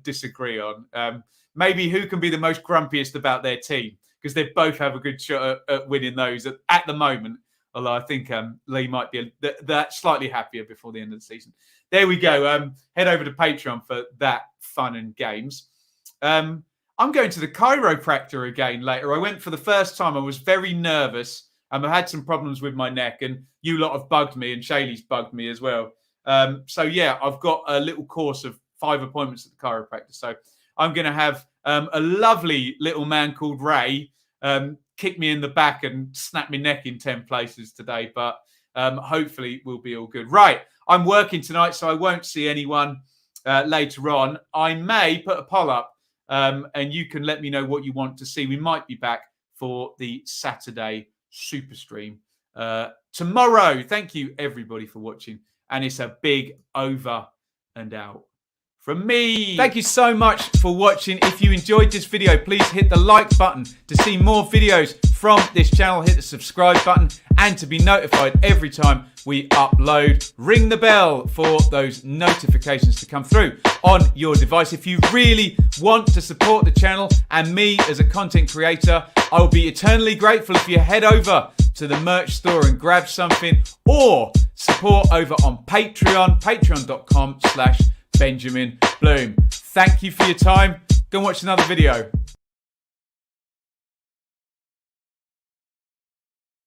S1: disagree on. Maybe who can be the most grumpiest about their team, because they both have a good shot at winning those at the moment. Although I think Lee might be that slightly happier before the end of the season. There we go. Head over to Patreon for that fun and games. I'm going to the chiropractor again later. I went for the first time. I was very nervous. I had some problems with my neck, and you lot have bugged me, and Shaylee's bugged me as well. So, yeah, I've got a little course of 5 appointments at the chiropractor. So I'm going to have a lovely little man called Ray kick me in the back and snap my neck in 10 places today. But hopefully we'll be all good. Right, I'm working tonight, so I won't see anyone later on. I may put a poll up and you can let me know what you want to see. We might be back for the Saturday super stream tomorrow. Thank you, everybody, for watching. And it's a big over and out from me. Thank you so much for watching. If you enjoyed this video, please hit the like button to see more videos from this channel. Hit the subscribe button, and to be notified every time we upload, ring the bell for those notifications to come through on your device. If you really want to support the channel and me as a content creator, I will be eternally grateful if you head over to the merch store and grab something, or support over on Patreon, patreon.com/Benjamin Bloom. Thank you for your time. Go and watch another video.